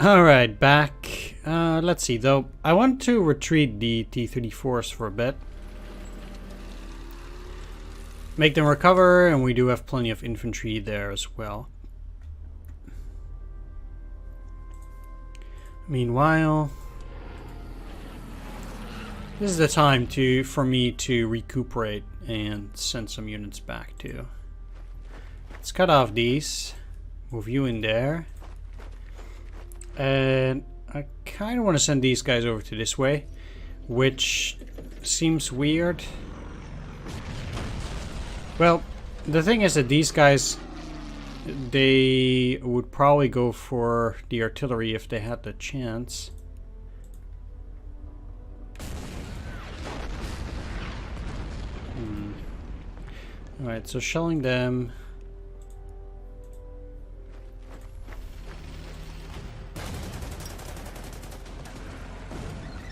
Alright, back. Let's see, though. I want to retreat the T-34s for a bit. Make them recover, and we do have plenty of infantry there as well. Meanwhile, this is the time for me to recuperate and send some units back too. Let's cut off these. Move you in there. And I kind of want to send these guys over to this way, which seems weird. Well, the thing is that these guys, they would probably go for the artillery if they had the chance. Alright, so shelling them.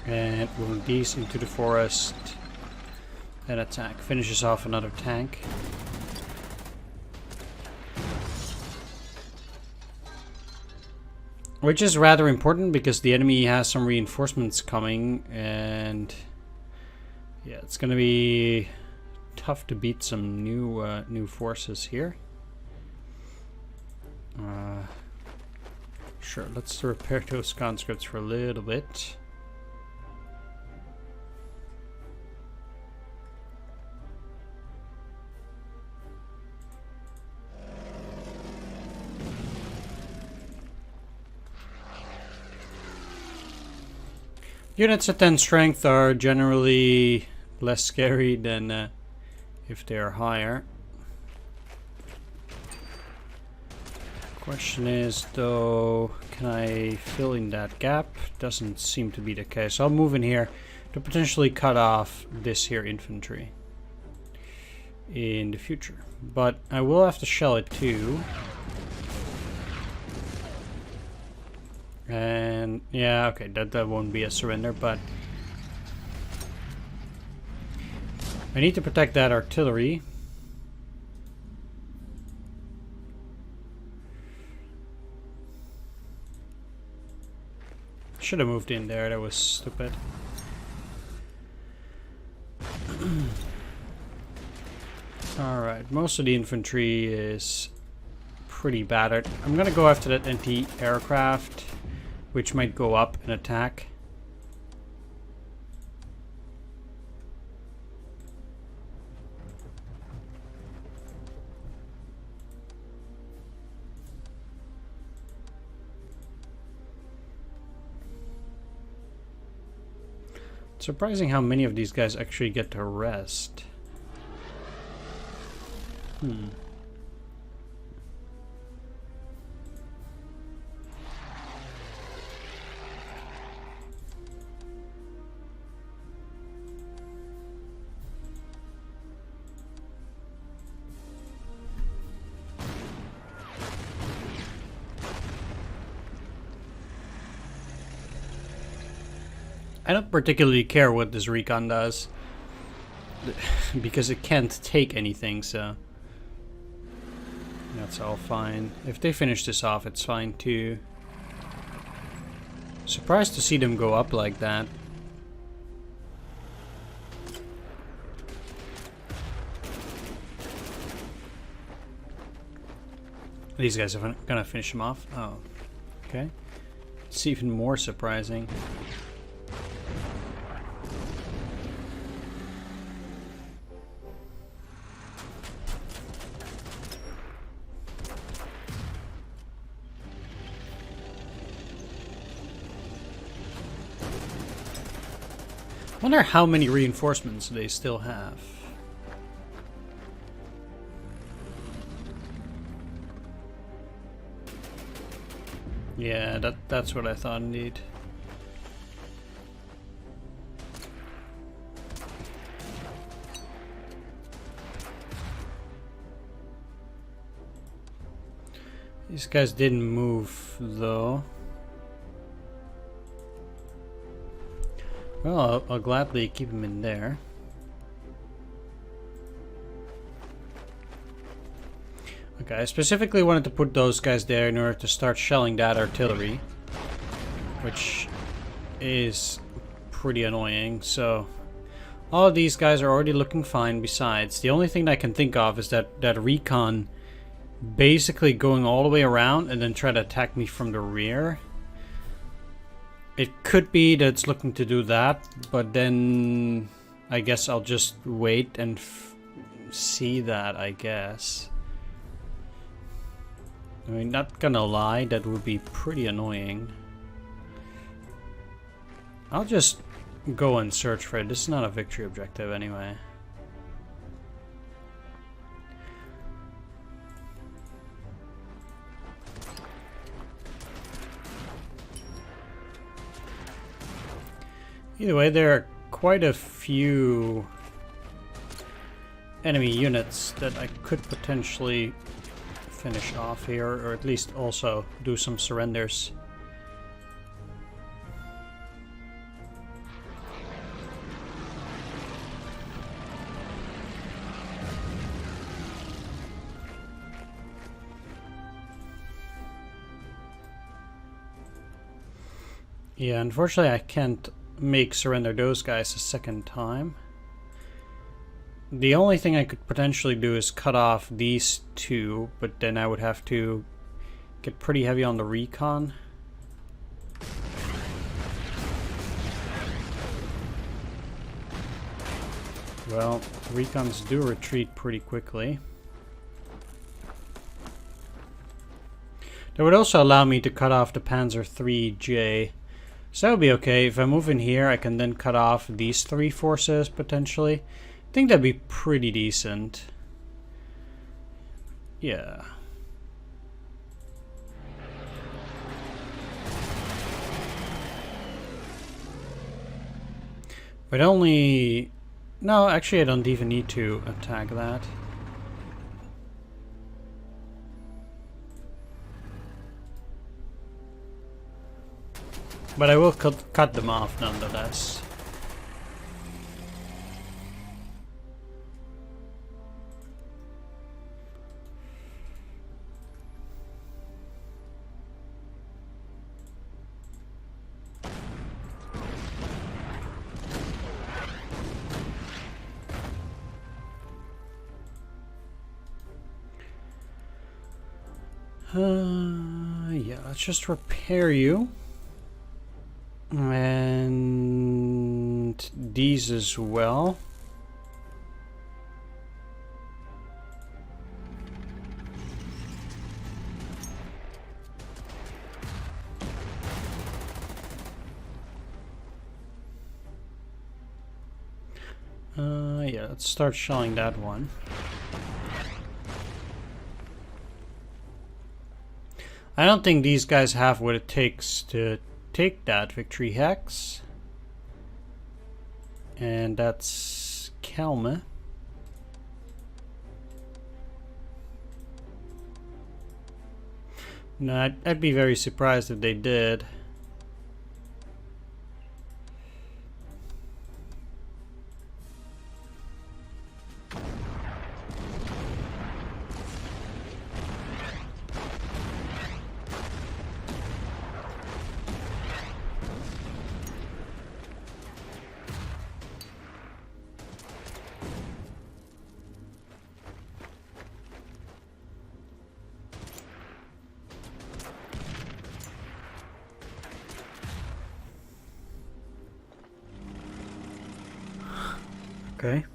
And move these into the forest. And attack. Finishes off another tank. Which is rather important because the enemy has some reinforcements coming. And yeah, it's gonna be tough to beat some new forces here. Sure, let's repair those conscripts for a little bit. Units at 10 strength are generally less scary than if they are higher. Question is though, can I fill in that gap? Doesn't seem to be the case. I'll move in here to potentially cut off this here infantry in the future. But I will have to shell it too. And yeah, okay, that won't be a surrender, but I need to protect that artillery. Should have moved in there, that was stupid. Alright, most of the infantry is pretty battered. I'm gonna go after that anti-aircraft, which might go up and attack. It's surprising how many of these guys actually get to rest. I don't particularly care what this recon does, because it can't take anything, so that's all fine. If they finish this off, it's fine too. Surprised to see them go up like that. These guys are gonna finish them off? Oh, okay. It's even more surprising. Wonder how many reinforcements they still have. Yeah, that's what I thought indeed. These guys didn't move though. Well, I'll gladly keep him in there. Okay, I specifically wanted to put those guys there in order to start shelling that artillery. which is pretty annoying. So all of these guys are already looking fine. Besides, the only thing I can think of is that recon basically going all the way around and then try to attack me from the rear. It could be that it's looking to do that, but then I guess I'll just wait and see that, I guess. I mean, not gonna lie, that would be pretty annoying. I'll just go and search for it. This is not a victory objective anyway. Either way, there are quite a few enemy units that I could potentially finish off here, or at least also do some surrenders. Yeah, unfortunately I can't surrender those guys a second time. The only thing I could potentially do is cut off these two, but then I would have to get pretty heavy on the recon. Well, recons do retreat pretty quickly. That would also allow me to cut off the Panzer IIIJ. So that would be okay. If I move in here, I can then cut off these three forces, potentially. I think that'd be pretty decent. Yeah. But only... No, actually I don't even need to attack that. But I will cut them off nonetheless. Yeah, let's just repair you. And these as well. Yeah, let's start shelling that one. I don't think these guys have what it takes to take that victory hex. And that's Kelme. No, I'd be very surprised if they did. Okay.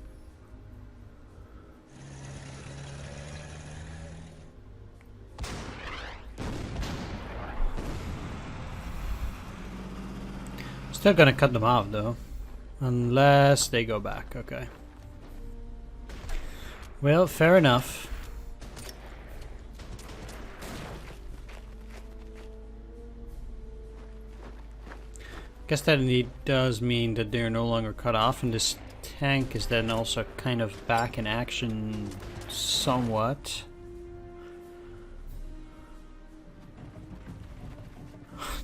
Still gonna cut them off though. Unless they go back, okay. Well, fair enough. Guess that indeed does mean that they're no longer cut off, and this tank is then also kind of back in action somewhat.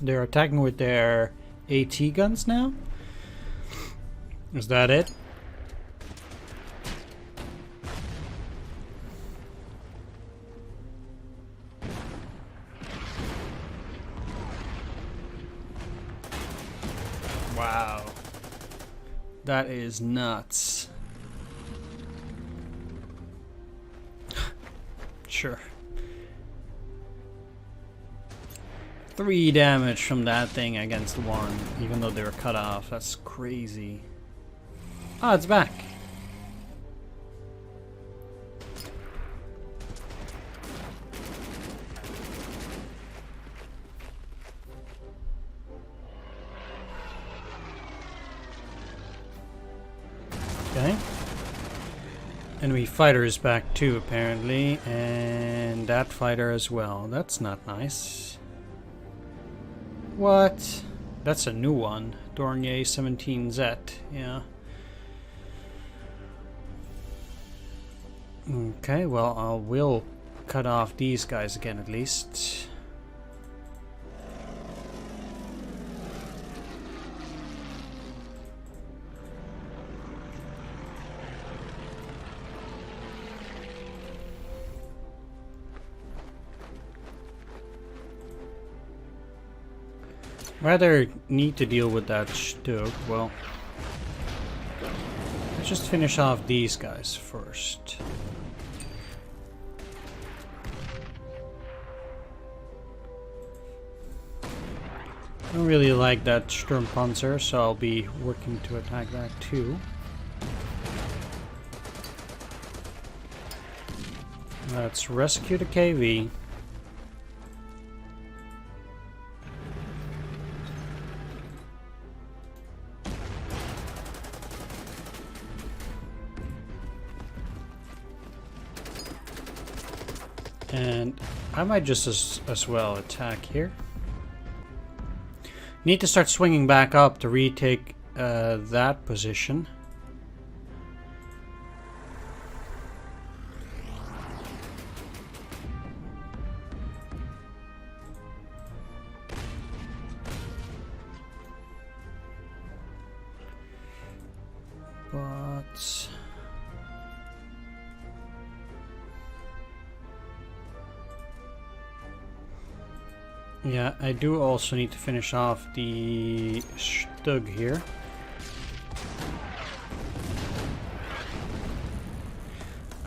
They're attacking with their AT guns now? Is that it? Wow. That is nuts. Sure. 3 damage from that thing against 1, even though they were cut off. That's crazy. Ah, it's back. Okay. Enemy fighter is back too, apparently, and that fighter as well. That's not nice. What? That's a new one. Dornier 17Z, yeah. Okay, well, I will cut off these guys again at least. Rather need to deal with that Stug. Well, let's just finish off these guys first. I don't really like that Sturmpanzer, so I'll be working to attack that too. Let's rescue the KV. And I might just as well attack here. Need to start swinging back up to retake that position. But yeah, I do also need to finish off the Stug here.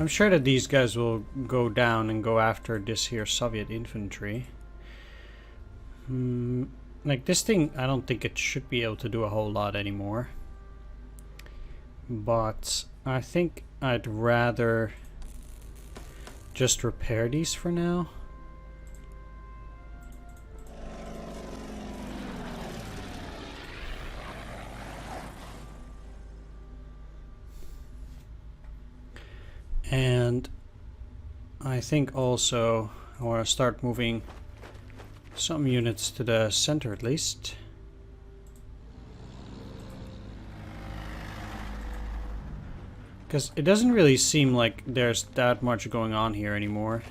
I'm sure that these guys will go down and go after this here Soviet infantry. Like this thing, I don't think it should be able to do a whole lot anymore. But I think I'd rather just repair these for now. And I think also I want to start moving some units to the center at least. Because it doesn't really seem like there's that much going on here anymore.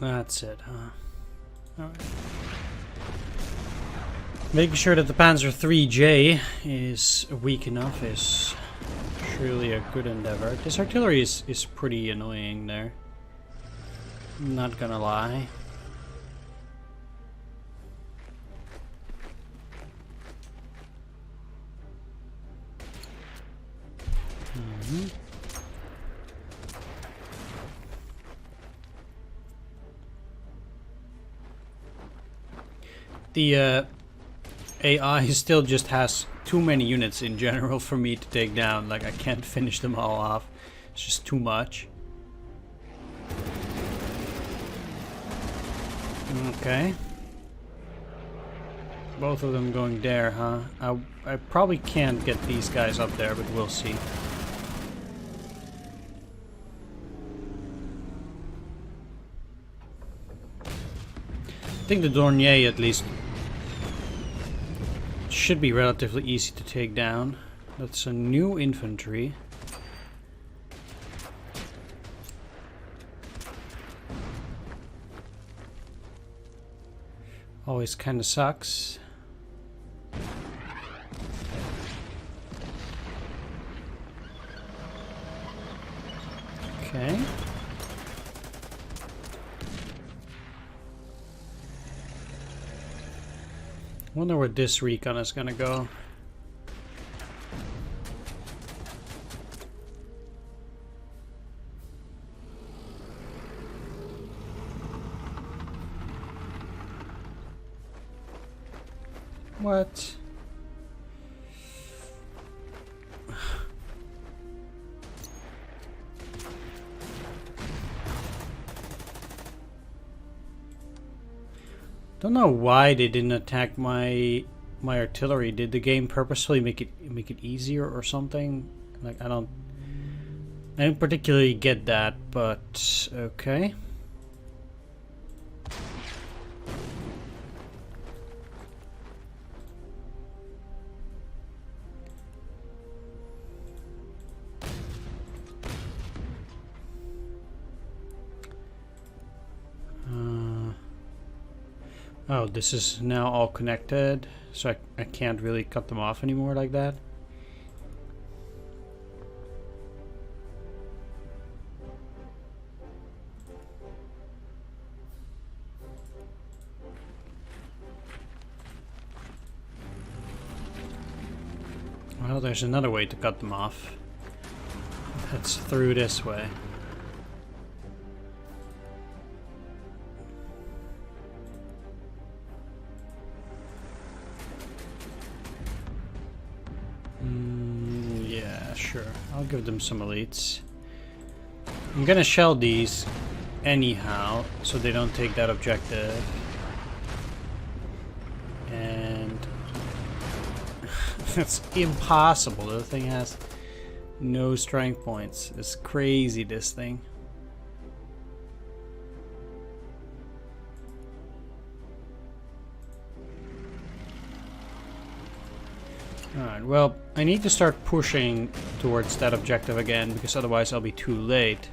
That's it, huh? Alright. Making sure that the Panzer IIIJ is weak enough is truly a good endeavor. This artillery is pretty annoying there. I'm not gonna lie. The AI still just has too many units in general for me to take down. Like, I can't finish them all off. It's just too much. Okay. Both of them going there, huh? I probably can't get these guys up there, but we'll see. think the Dornier at least should be relatively easy to take down. That's a new infantry. Always kind of sucks. Okay. Wonder where this recon is gonna go. What? Don't know why they didn't attack my artillery. Did the game purposefully make it easier or something? Like I don't particularly get that, but okay. Oh, this is now all connected, so I can't really cut them off anymore like that. Well, there's another way to cut them off. That's through this way. Yeah, sure. I'll give them some elites. I'm gonna shell these anyhow, so they don't take that objective. And it's impossible. The thing has no strength points. It's crazy, this thing. Alright, well, I need to start pushing towards that objective again, because otherwise I'll be too late.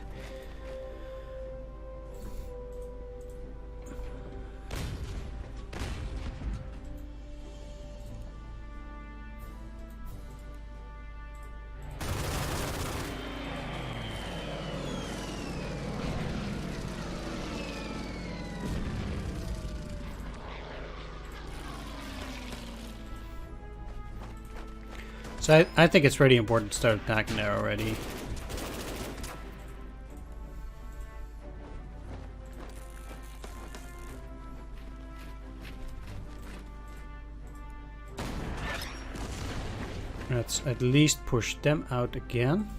So I think it's really important to start attacking there already. Let's at least push them out again.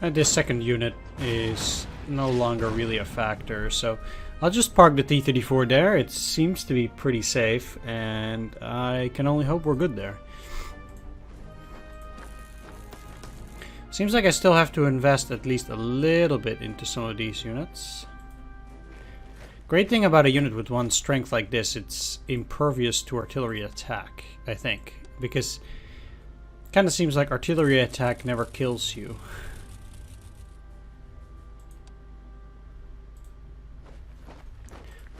And this second unit is no longer really a factor, so I'll just park the T-34 there. It seems to be pretty safe, and I can only hope we're good there. Seems like I still have to invest at least a little bit into some of these units. Great thing about a unit with one strength like this, it's impervious to artillery attack, I think. Because it kind of seems like artillery attack never kills you.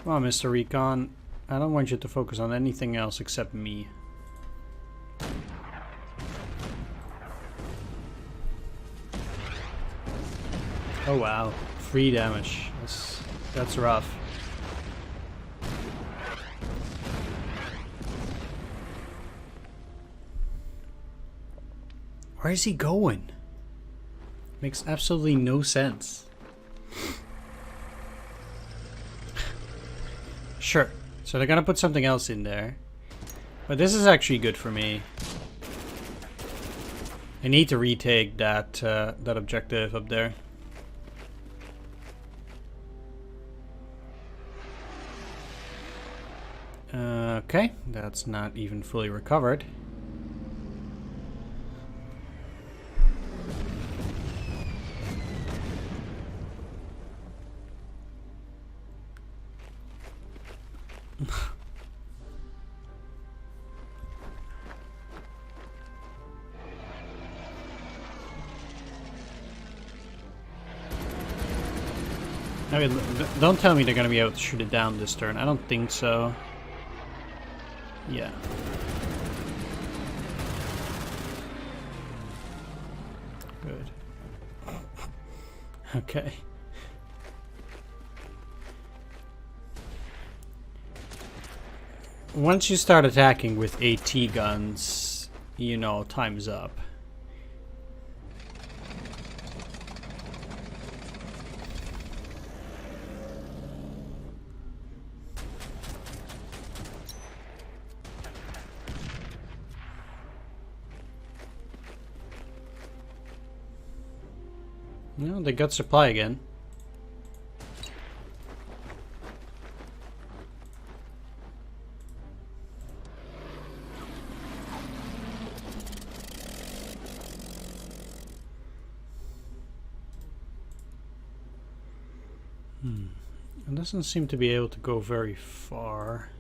Come on, Mr. Recon. I don't want you to focus on anything else except me. Oh wow, 3 damage. That's rough. Where is he going? Makes absolutely no sense. Sure. So they're gonna put something else in there. But this is actually good for me. I need to retake that that objective up there. Okay, that's not even fully recovered. I mean, don't tell me they're gonna be able to shoot it down this turn. I don't think so. Yeah. Good. Okay. Once you start attacking with AT guns, you know, time's up. No, they got supply again. It doesn't seem to be able to go very far.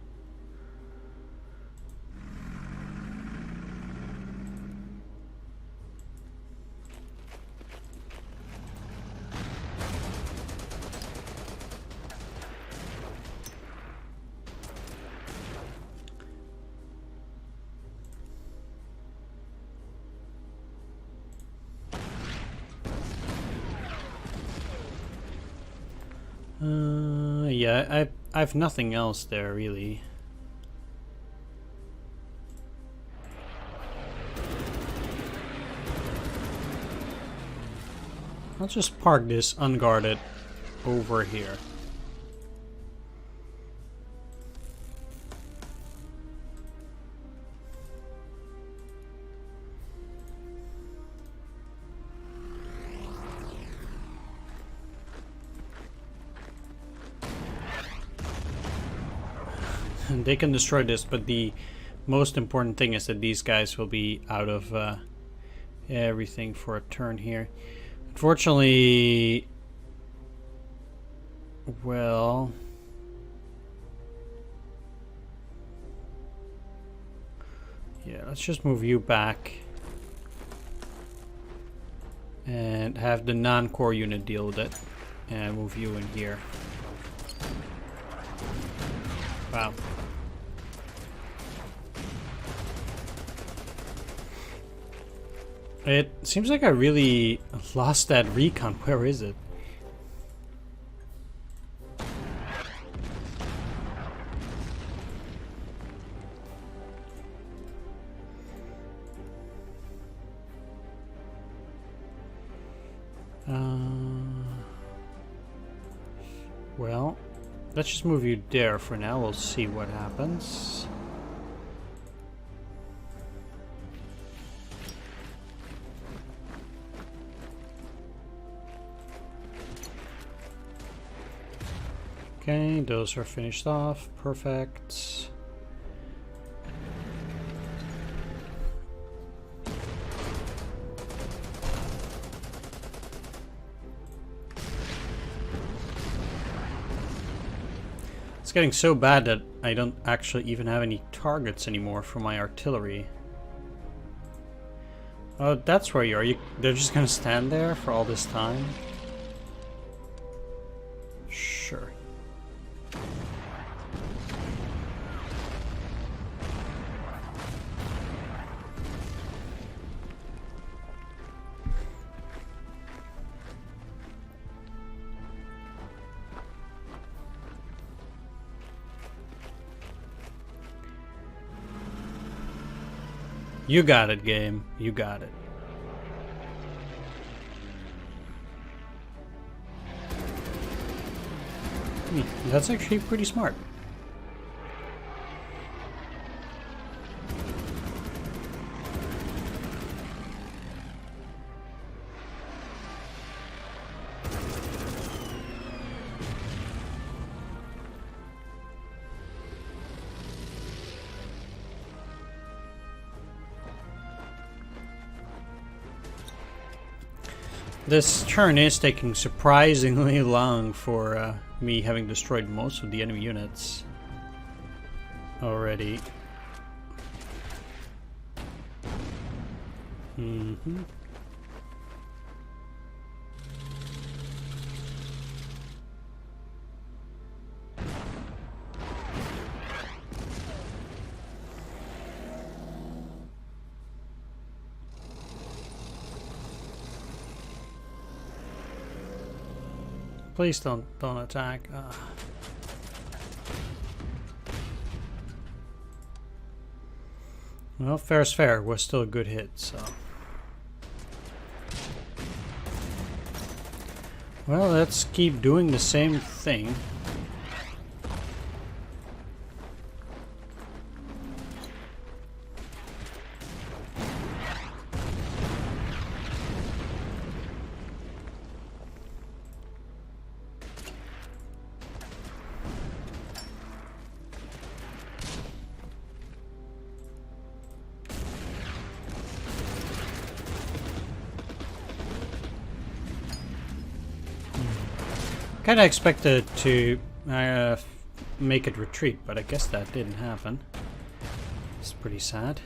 Yeah, I have nothing else there really. I'll just park this unguarded over here. They can destroy this, but the most important thing is that these guys will be out of everything for a turn here. Unfortunately, well, yeah, let's just move you back and have the non-core unit deal with it, and move you in here. Wow. It seems like I really lost that recon. Where is it? Well, let's just move you there for now. We'll see what happens. Okay, those are finished off. Perfect. It's getting so bad that I don't actually even have any targets anymore for my artillery. Oh, that's where you are. They're just gonna stand there for all this time? Sure. You got it, game. You got it. That's actually pretty smart. This turn is taking surprisingly long for me having destroyed most of the enemy units already. Please don't attack. Well, fair's fair. Was still a good hit, so. Well, let's keep doing the same thing. Kind of expected to make it retreat, but I guess that didn't happen. It's pretty sad.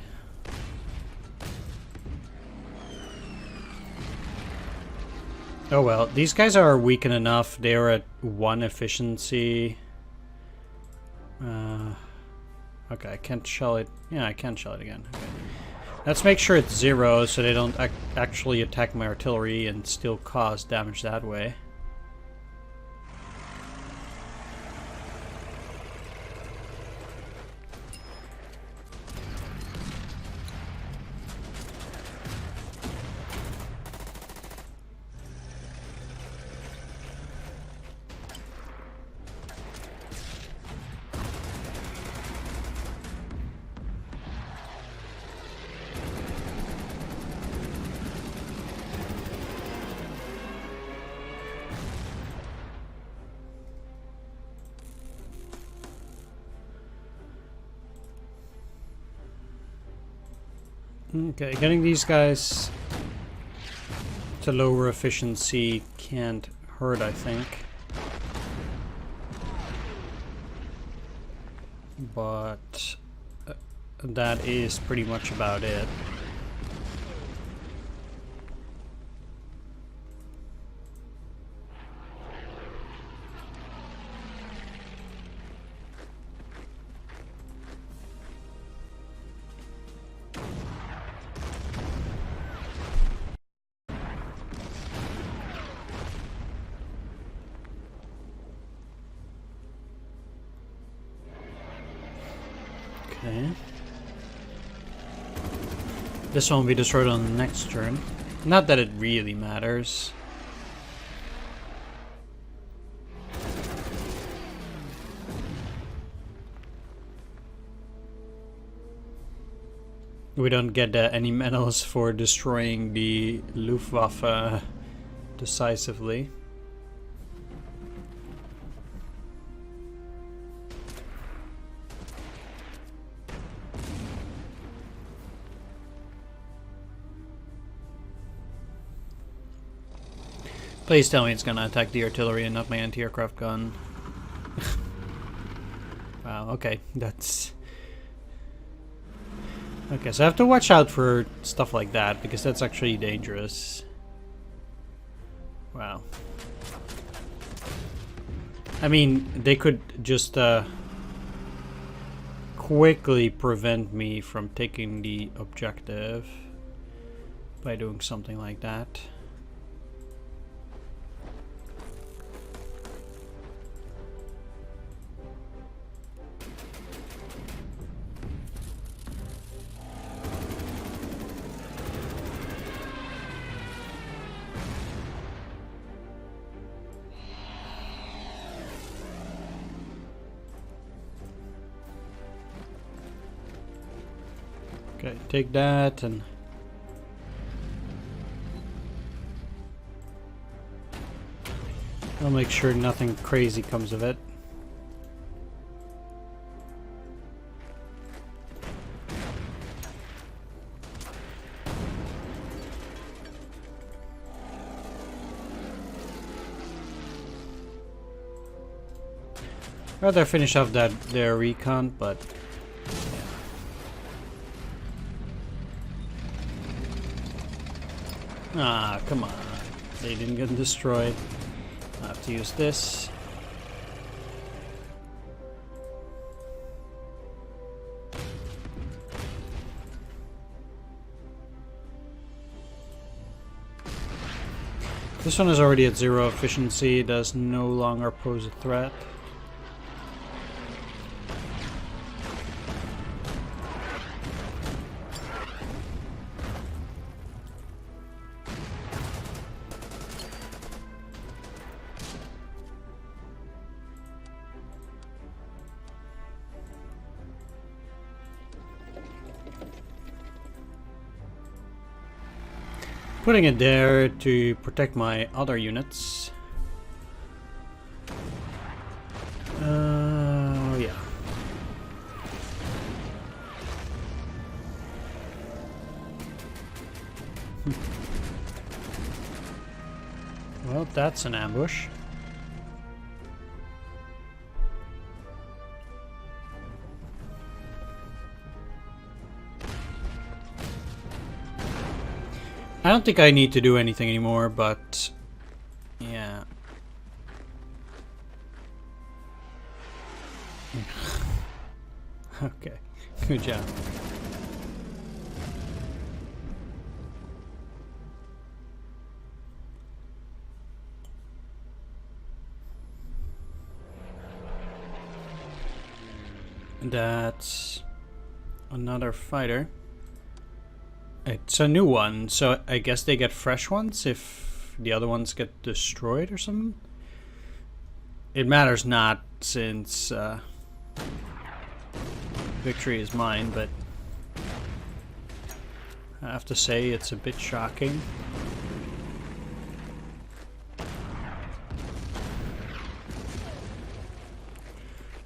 Oh well, these guys are weakened enough. They are at 1 efficiency. Okay, I can't shell it. Yeah, I can shell it again. Okay. Let's make sure it's 0 so they don't actually attack my artillery and still cause damage that way. Okay, getting these guys to lower efficiency can't hurt, I think. But that is pretty much about it. Okay. This one will be destroyed on the next turn. Not that it really matters. We don't get any medals for destroying the Luftwaffe decisively. Please tell me it's gonna attack the artillery and not my anti-aircraft gun. Wow, okay, that's... Okay, so I have to watch out for stuff like that, because that's actually dangerous. Wow. I mean, they could just quickly prevent me from taking the objective by doing something like that. Okay, take that and... I'll make sure nothing crazy comes of it. Rather finish off their recon, but... Ah, come on. They didn't get destroyed. I have to use this. This one is already at 0 efficiency, does no longer pose a threat. Putting it there to protect my other units. Yeah. Well, that's an ambush. I don't think I need to do anything anymore, but yeah. Okay, good job. That's another fighter. It's a new one, so I guess they get fresh ones if the other ones get destroyed or something. It matters not, since victory is mine, but I have to say it's a bit shocking.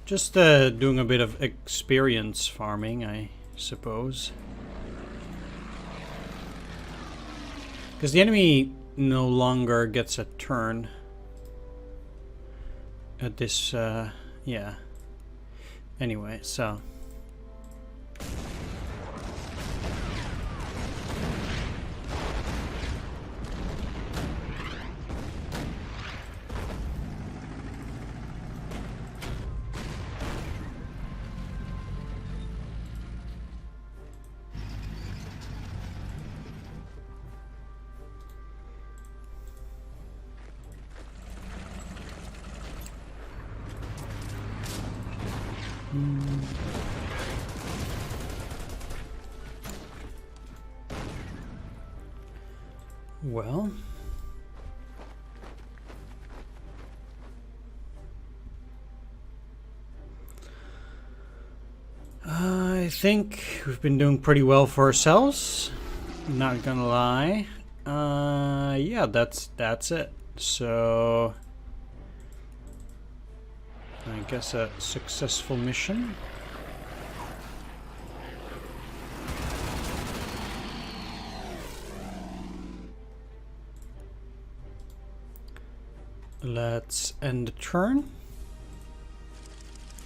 Just doing a bit of experience farming, I suppose. Because the enemy no longer gets a turn at this, yeah. Anyway, so. Well, I think we've been doing pretty well for ourselves, not gonna lie. Yeah, that's it. So I guess a successful mission. Let's end the turn.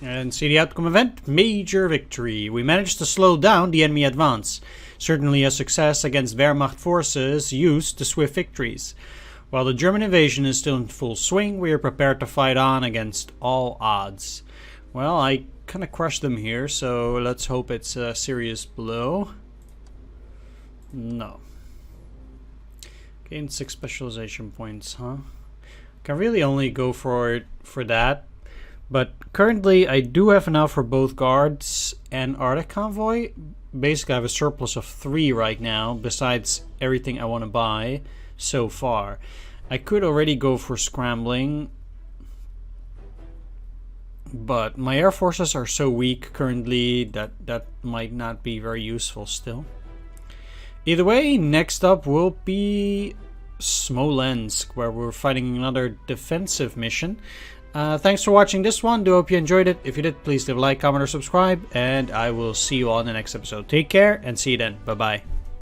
And see the outcome event. Major victory. We managed to slow down the enemy advance. Certainly a success against Wehrmacht forces used to swift victories. While the German invasion is still in full swing, we are prepared to fight on against all odds. Well, I kind of crushed them here, so let's hope it's a serious blow. No. Gain 6 specialization points, huh? Can really only go for that, but currently I do have enough for both guards and Arctic convoy. Basically I have a surplus of 3 right now, besides everything I want to buy so far. I could already go for scrambling, but my air forces are so weak currently that might not be very useful still. Either way, next up will be Smolensk, where we're fighting another defensive mission. Thanks for watching this one. Do hope you enjoyed it. If you did, please leave a like, comment, or subscribe, and I will see you all in the next episode. Take care and see you then. Bye bye.